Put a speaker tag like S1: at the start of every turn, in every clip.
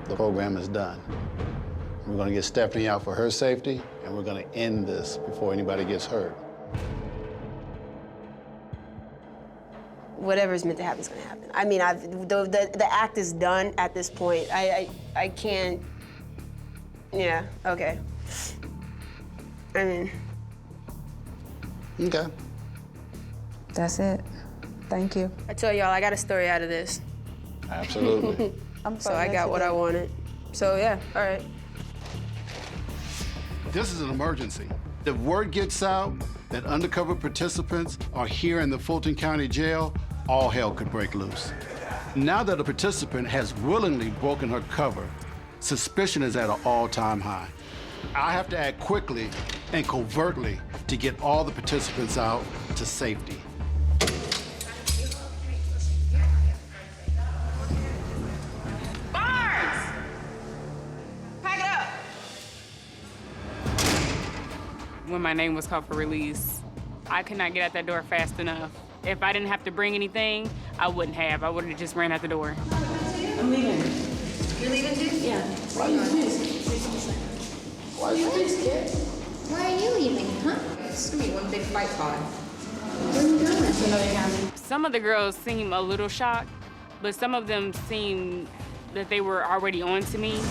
S1: the program is done. We're gonna get Stephanie out for her safety, and we're gonna end this before anybody gets hurt.
S2: Whatever's meant to happen is gonna happen. I mean, the act is done at this point. I can't, yeah, okay. I mean.
S1: Okay.
S3: That's it. Thank you.
S2: I tell y'all, I got a story out of this.
S1: Absolutely.
S2: So I got what I wanted. So yeah, all right.
S1: This is an emergency. If word gets out that undercover participants are here in the Fulton County Jail, all hell could break loose. Now that a participant has willingly broken her cover, suspicion is at an all-time high. I have to act quickly and covertly to get all the participants out to safety.
S4: When my name was called for release, I could not get out that door fast enough. If I didn't have to bring anything, I wouldn't have. I would have just ran out the door.
S5: I'm leaving. You're leaving too? Yeah. Why are you pissed? Why are you pissed, kid? Why are you leaving, huh? It's gonna be one big fight pod. Where are you going?
S4: Some of the girls seem a little shocked, but some of them seem that they were already on to me.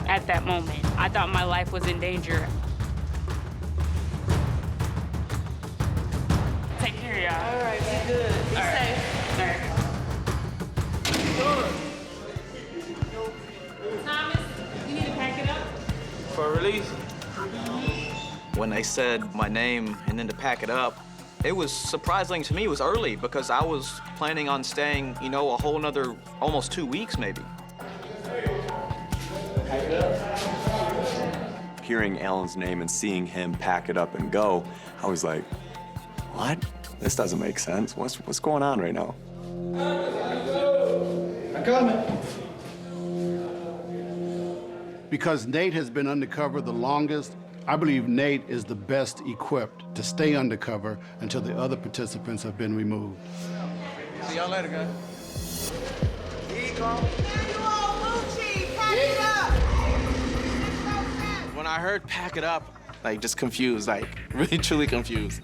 S4: At that moment, I thought my life was in danger. Take care, y'all.
S2: All right, be good. Be safe.
S4: All right. Thomas, you need to pack it up.
S6: For release?
S7: When they said my name and then to pack it up, it was surprising to me. It was early because I was planning on staying, you know, a whole nother almost 2 weeks maybe.
S8: Hearing Alan's name and seeing him pack it up and go, I was like, what? This doesn't make sense. What's going on right now?
S6: I'm coming.
S1: Because Nate has been undercover the longest, I believe Nate is the best equipped to stay undercover until the other participants have been removed.
S6: See y'all later, guys. Here you go. When I heard pack it up, like just confused, like really truly confused.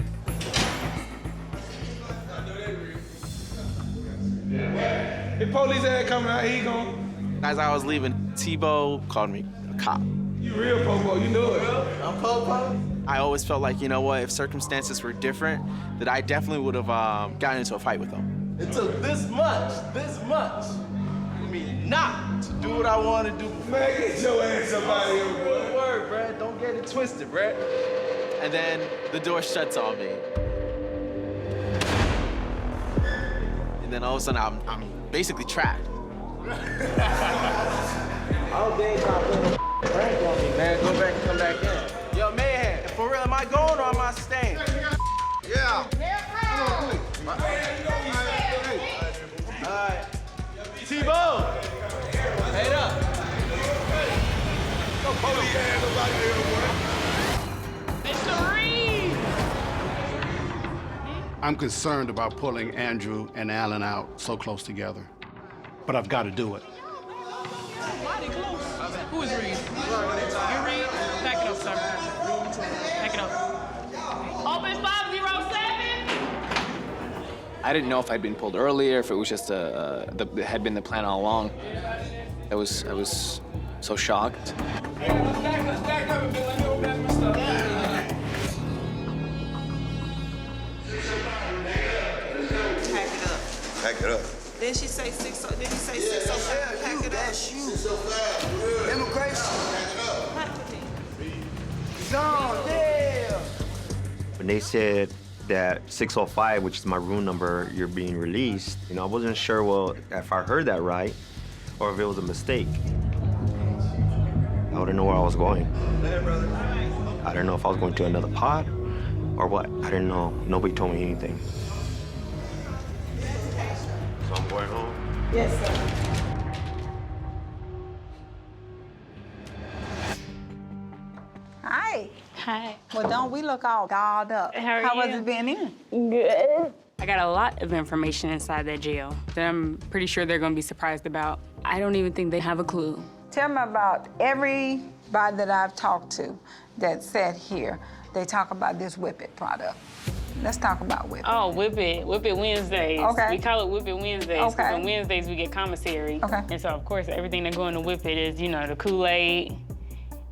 S6: The police had coming out, he going. As I was leaving, Tebow called me a cop. You real Popo, you know it. I'm Popo. I always felt like, you know what, if circumstances were different, that I definitely would have gotten into a fight with them.
S9: It took this much for me not to do what I want to do.
S6: Man, get your ass up out of here, boy.
S9: Good word, bruh. Don't get it twisted, bruh.
S6: And then the door shuts on me. And then all of a sudden, I'm basically trapped.
S9: All day trying to put a prank on me, man. Go back and come back in.
S6: Yo, man, for real, am I going or am I staying?
S9: Yeah.
S6: All right. Tebow! Head up.
S9: Go police ass up out of here, boy.
S4: Mr. Reed!
S1: I'm concerned about pulling Andrew and Alan out so close together, but I've got to do it.
S4: Who is Reed? You Reed? Pack it up, sir. Pack it up. Open 507!
S10: I didn't know if I'd been pulled earlier, if it was just had been the plan all along. I was so shocked.
S9: Back up and be like, yo, that's my stuff.
S11: Pack it up.
S5: Didn't she say 6? Didn't you say 605? Pack it up.
S11: That's you. 605. Immigration. Pack it up.
S5: Pack with me.
S9: Gone, damn.
S12: When they said that 605, which is my room number, you're being released, you know, I wasn't sure, well, if I heard that right or if it was a mistake. I wouldn't know where I was going. I didn't know if I was going to another pod or what. I didn't know. Nobody told me anything. So I'm going home?
S5: Yes, sir.
S3: Hi.
S4: Hi.
S3: Well, don't we look all dolled up?
S4: How are
S3: How
S4: you?
S3: was it being in?
S4: Good. I got a lot of information inside that jail that I'm pretty sure they're gonna be surprised about. I don't even think they have a clue.
S3: Tell me about everybody that I've talked to that sat here. They talk about this Whip It product. Let's talk about Whip It.
S4: Oh, Whip It Wednesdays.
S3: Okay.
S4: We call it Whip It Wednesdays, because
S3: Okay.
S4: on Wednesdays we get commissary.
S3: Okay.
S4: And so, of course, everything that go into Whip It is, you know, the Kool-Aid,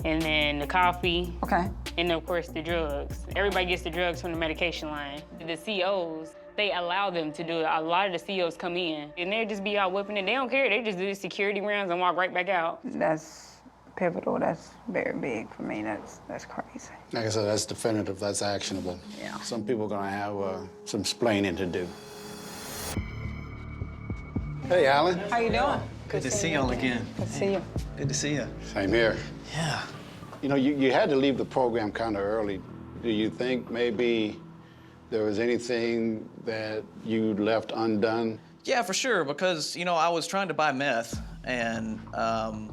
S4: and then the coffee.
S3: Okay.
S4: And of course, the drugs. Everybody gets the drugs from the medication line. The COs, they allow them to do it. A lot of the COs come in, and they'll just be out whipping it. They don't care, they just do the security rounds and walk right back out.
S3: That's pivotal. That's very big for me. That's crazy.
S1: Like I said, that's definitive, that's actionable.
S3: Yeah.
S1: Some people are gonna have some explaining to do. Hey, Alan.
S3: How you doing?
S13: Good to see y'all again.
S3: Good to see you.
S13: Good to see you.
S1: Same here.
S13: Yeah.
S1: You know, you had to leave the program kind of early. Do you think maybe there was anything that you left undone?
S7: Yeah, for sure, because, you know, I was trying to buy meth, and,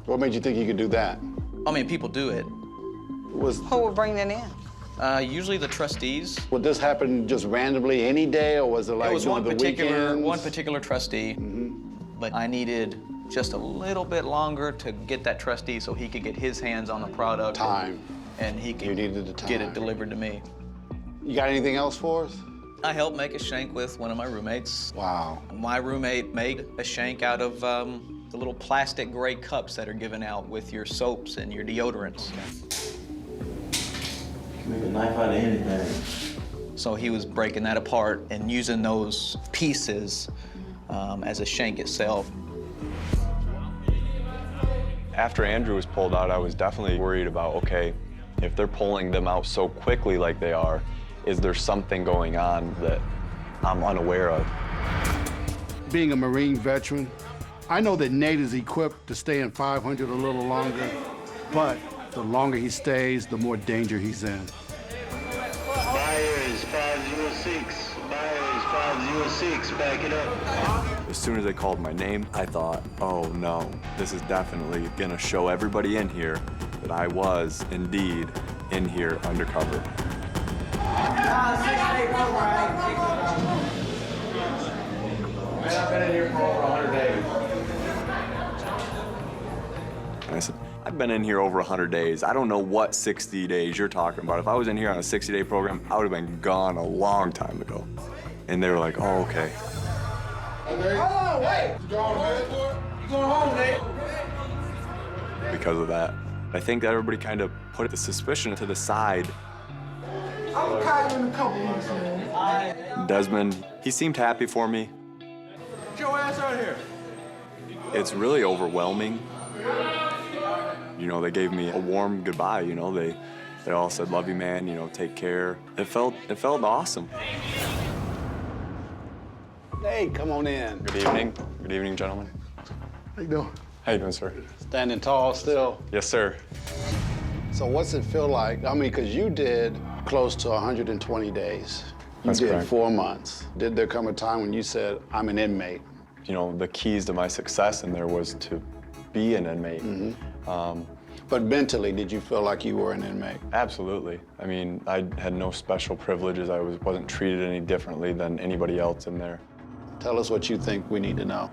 S1: What made you think you could do that?
S7: I mean, people do it.
S3: Who would bring that in?
S7: Usually the trustees.
S1: Would this happen just randomly any day, or was it like
S7: It was
S1: during the weekends?
S7: one particular trustee, but I needed just a little bit longer to get that trustee so he could get his hands on the product.
S1: Time.
S7: And he could get it delivered to me.
S1: You got anything else for us?
S7: I helped make a shank with one of my roommates.
S1: Wow.
S7: My roommate made a shank out of the little plastic gray cups that are given out with your soaps and your deodorants.
S9: Make a knife out of anything.
S7: So he was breaking that apart and using those pieces as a shank itself.
S8: After Andrew was pulled out, I was definitely worried about, okay, if they're pulling them out so quickly like they are, is there something going on that I'm unaware of?
S1: Being a Marine veteran, I know that Nate is equipped to stay in 500 a little longer, but the longer he stays, the more danger he's in.
S9: Buyers 506. Buyers 506. Back it up.
S8: As soon as they called my name, I thought, oh no, this is definitely gonna show everybody in here that I was indeed in here undercover.
S9: I've been in here for over 100 days.
S8: And I said, I've been in here over 100 days. I don't know what 60 days you're talking about. If I was in here on a 60-day program, I would have been gone a long time ago. And they were like, oh, okay.
S9: Okay. Oh, wait. You going home? You going home, Nate?
S8: Because of that. I think that everybody kind of put the suspicion to the side.
S9: I'm gonna call you in a couple months, man.
S8: Desmond, he seemed happy for me.
S9: Get your ass out of here.
S8: It's really overwhelming. You know, they gave me a warm goodbye, you know, they all said, love you, man, you know, take care. It felt awesome.
S1: Hey, come on in.
S8: Good evening. Good evening, gentlemen.
S1: How you doing?
S8: How you doing, sir?
S1: Standing tall still.
S8: Yes, sir.
S1: So what's it feel like? I mean, because you did close to 120 days. You
S8: That's
S1: did
S8: correct.
S1: 4 months. Did there come a time when you said, I'm an inmate?
S8: You know, the keys to my success in there was to be an inmate.
S1: But mentally, did you feel like you were an inmate?
S8: Absolutely. I mean, I had no special privileges. I wasn't treated any differently than anybody else in there.
S1: Tell us what you think we need to know.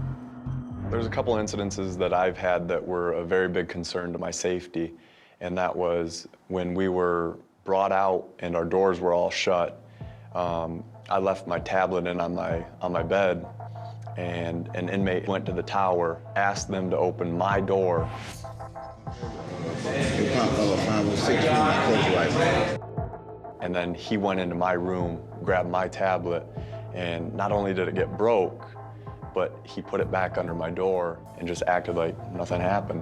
S8: There's a couple incidences that I've had that were a very big concern to my safety, and that was when we were brought out and our doors were all shut. I left my tablet in on my bed, and an inmate went to the tower, asked them to open my door. And then he went into my room, grabbed my tablet, and not only did it get broke, but he put it back under my door and just acted like nothing happened.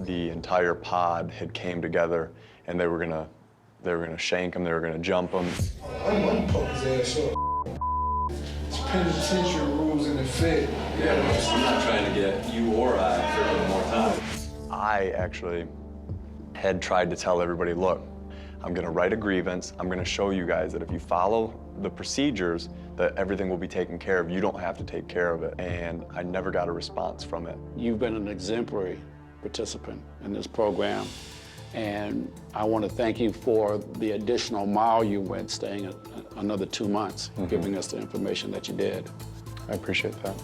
S8: The entire pod had came together, and they were gonna shank him, they were gonna jump him.
S9: I'm gonna poke his ass up. It's penitentiary rules in effect.
S8: Yeah, I'm not trying to get you or I for more time. I actually had tried to tell everybody, look, I'm gonna write a grievance. I'm gonna show you guys that if you follow the procedures, that everything will be taken care of. You don't have to take care of it. And I never got a response from it.
S1: You've been an exemplary participant in this program. And I want to thank you for the additional mile you went, staying another 2 months, giving us the information that you did.
S8: I appreciate that.